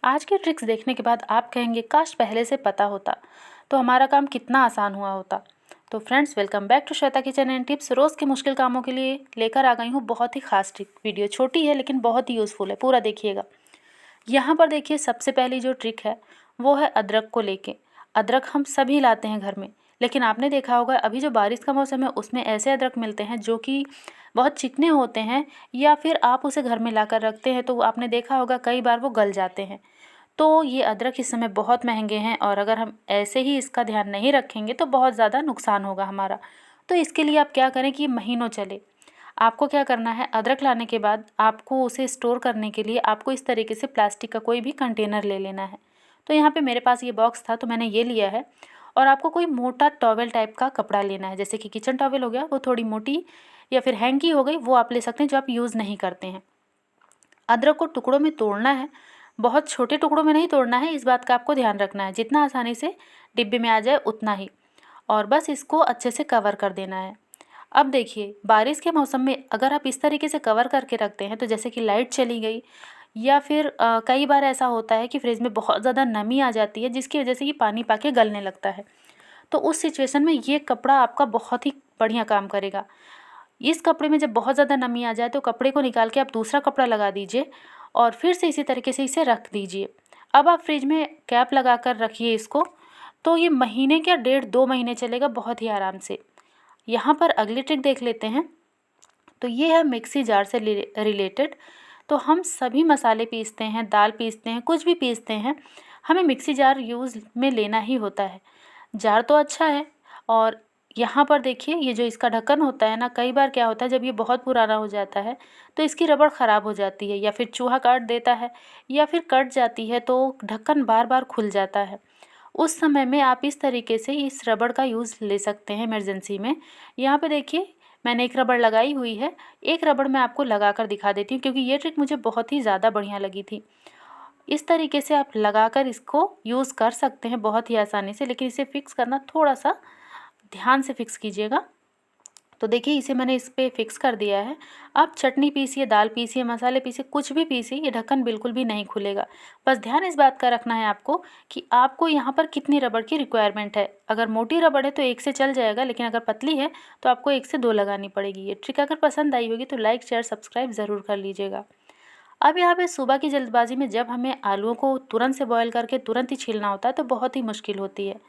आज के ट्रिक्स देखने के बाद आप कहेंगे काश पहले से पता होता तो हमारा काम कितना आसान हुआ होता। तो friends, welcome back to Shweta kitchen and tips. रोज़ के मुश्किल कामों के लिए लेकर आ गई हूँ बहुत ही खास ट्रिक। वीडियो छोटी है लेकिन बहुत ही यूज़फुल है, पूरा देखिएगा। यहाँ पर देखिए, सबसे पहली जो ट्रिक है वो है अदरक को लेके। अदरक हम सभी लाते हैं घर में, लेकिन आपने देखा होगा अभी जो बारिश का मौसम है उसमें ऐसे अदरक मिलते हैं जो कि बहुत चिकने होते हैं, या फिर आप उसे घर में ला कर रखते हैं तो आपने देखा होगा कई बार वो गल जाते हैं। तो ये अदरक इस समय बहुत महंगे हैं और अगर हम ऐसे ही इसका ध्यान नहीं रखेंगे तो बहुत ज़्यादा नुकसान होगा हमारा। तो इसके लिए आप क्या करें कि महीनों चले। आपको क्या करना है, अदरक लाने के बाद आपको उसे स्टोर करने के लिए आपको इस तरीके से प्लास्टिक का कोई भी कंटेनर ले लेना है। तो यहाँ पे मेरे पास ये बॉक्स था तो मैंने ये लिया है। और आपको कोई मोटा टॉवेल टाइप का कपड़ा लेना है, जैसे कि किचन टॉवेल हो गया, वो थोड़ी मोटी, या फिर हैंकी हो गई, वो आप ले सकते हैं जो आप यूज़ नहीं करते हैं। अदरक को टुकड़ों में तोड़ना है, बहुत छोटे टुकड़ों में नहीं तोड़ना है, इस बात का आपको ध्यान रखना है। जितना आसानी से डिब्बे में आ जाए उतना ही, और बस इसको अच्छे से कवर कर देना है। अब देखिए, बारिश के मौसम में अगर आप इस तरीके से कवर करके रखते हैं तो जैसे कि लाइट चली गई, या फिर कई बार ऐसा होता है कि फ्रिज में बहुत ज़्यादा नमी आ जाती है जिसकी वजह से ये पानी पाके गलने लगता है। तो उस सिचुएशन में ये कपड़ा आपका बहुत ही बढ़िया काम करेगा। इस कपड़े में जब बहुत ज़्यादा नमी आ जाए तो कपड़े को निकाल के आप दूसरा कपड़ा लगा दीजिए और फिर से इसी तरीके से इसे रख दीजिए। अब आप फ्रिज में कैप लगा कर रखिए इसको, तो ये महीने क्या 1.5-2 महीने चलेगा बहुत ही आराम से। यहाँ पर अगली ट्रिक देख लेते हैं। तो ये है मिक्सी जार से रिलेटेड। तो हम सभी मसाले पीसते हैं, दाल पीसते हैं, कुछ भी पीसते हैं, हमें मिक्सी जार यूज़ में लेना ही होता है। जार तो अच्छा है। और यहाँ पर देखिए, ये जो इसका ढक्कन होता है ना, कई बार क्या होता है जब ये बहुत पुराना हो जाता है तो इसकी रबड़ ख़राब हो जाती है, या फिर चूहा काट देता है, या फिर कट जाती है तो ढक्कन बार बार खुल जाता है। उस समय में आप इस तरीके से इस रबड़ का यूज़ ले सकते हैं इमरजेंसी में। यहाँ पे देखिए, मैंने एक रबड़ लगाई हुई है। एक रबड़ मैं आपको लगा कर दिखा देती हूँ क्योंकि ये ट्रिक मुझे बहुत ही ज़्यादा बढ़िया लगी थी। इस तरीके से आप लगाकर इसको यूज़ कर सकते हैं बहुत ही आसानी से, लेकिन इसे फिक्स करना थोड़ा सा ध्यान से फिक्स कीजिएगा। तो देखिए, इसे मैंने इस पे फिक्स कर दिया है। आप चटनी पीसिए, दाल पीसिए, मसाले पीसिए, कुछ भी पीसिए, ये ढक्कन बिल्कुल भी नहीं खुलेगा। बस ध्यान इस बात का रखना है आपको कि आपको यहाँ पर कितनी रबड़ की रिक्वायरमेंट है। अगर मोटी रबड़ है तो एक से चल जाएगा, लेकिन अगर पतली है तो आपको 1 से 2 लगानी पड़ेगी। ये ट्रिक अगर पसंद आई होगी तो लाइक, शेयर, सब्सक्राइब ज़रूर कर लीजिएगा। अब यहाँ पे सुबह की जल्दबाजी में जब हमें आलूओं को तुरंत से बॉयल करके तुरंत ही छीलना होता है तो बहुत ही मुश्किल होती है।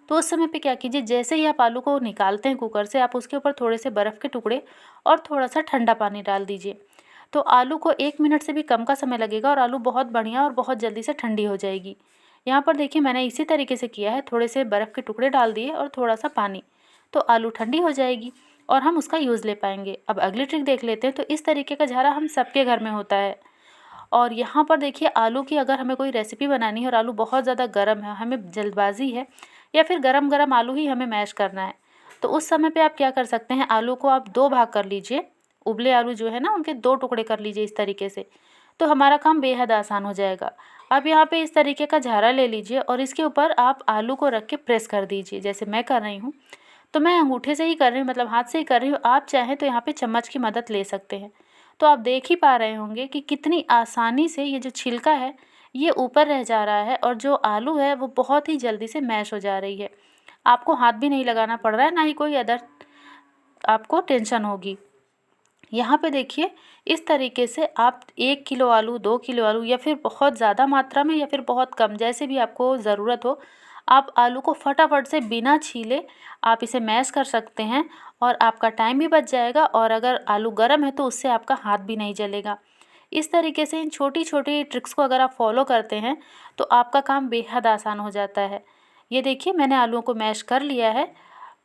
तो उस समय पे क्या कीजिए, जैसे ही आप आलू को निकालते हैं कुकर से, आप उसके ऊपर थोड़े से बर्फ़ के टुकड़े और थोड़ा सा ठंडा पानी डाल दीजिए। तो आलू को 1 मिनट से भी कम का समय लगेगा और आलू बहुत बढ़िया और बहुत जल्दी से ठंडी हो जाएगी। यहाँ पर देखिए, मैंने इसी तरीके से किया है, थोड़े से बर्फ़ के टुकड़े डाल दिए और थोड़ा सा पानी, तो आलू ठंडी हो जाएगी और हम उसका यूज़ ले पाएंगे। अब अगली ट्रिक देख लेते हैं। तो इस तरीके का झारा हम सबके घर में होता है। और यहाँ पर देखिए, आलू की अगर हमें कोई रेसिपी बनानी है और आलू बहुत ज़्यादा गर्म है, हमें जल्दबाजी है, या फिर गरम गरम आलू ही हमें मैश करना है, तो उस समय पे आप क्या कर सकते हैं, आलू को आप 2 भाग कर लीजिए। उबले आलू जो है ना, उनके 2 टुकड़े कर लीजिए इस तरीके से, तो हमारा काम बेहद आसान हो जाएगा। अब यहाँ पे इस तरीके का झारा ले लीजिए और इसके ऊपर आप आलू को रख के प्रेस कर दीजिए, जैसे मैं कर रही हूँ। तो मैं अंगूठे से ही कर रही हूँ, मतलब हाथ से ही कर रही हूँ। आप चाहें तो यहाँ पे चम्मच की मदद ले सकते हैं। तो आप देख ही पा रहे होंगे कि कितनी आसानी से ये जो छिलका है ये ऊपर रह जा रहा है, और जो आलू है वो बहुत ही जल्दी से मैश हो जा रही है। आपको हाथ भी नहीं लगाना पड़ रहा है, ना ही कोई अदर आपको टेंशन होगी। यहाँ पे देखिए, इस तरीके से आप 1 किलो आलू, 2 किलो आलू, या फिर बहुत ज़्यादा मात्रा में या फिर बहुत कम, जैसे भी आपको ज़रूरत हो, आप आलू को फटाफट से बिना छीले आप इसे मैश कर सकते हैं और आपका टाइम भी बच जाएगा। और अगर आलू गर्म है तो उससे आपका हाथ भी नहीं जलेगा। इस तरीके से इन छोटी छोटी ट्रिक्स को अगर आप फॉलो करते हैं तो आपका काम बेहद आसान हो जाता है। ये देखिए, मैंने आलूओं को मैश कर लिया है।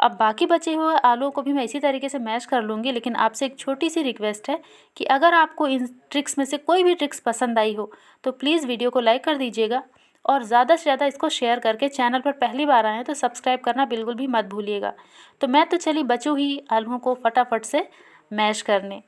अब बाकी बचे हुए आलूओं को भी मैं इसी तरीके से मैश कर लूँगी, लेकिन आपसे एक छोटी सी रिक्वेस्ट है कि अगर आपको इन ट्रिक्स में से कोई भी ट्रिक्स पसंद आई हो तो प्लीज़ वीडियो को लाइक कर दीजिएगा, और ज़्यादा से ज़्यादा इसको शेयर करके, चैनल पर पहली बार आए हैं तो सब्सक्राइब करना बिल्कुल भी मत भूलिएगा। तो मैं तो चली बचूँ ही आलूओं को फटाफट से मैश करने।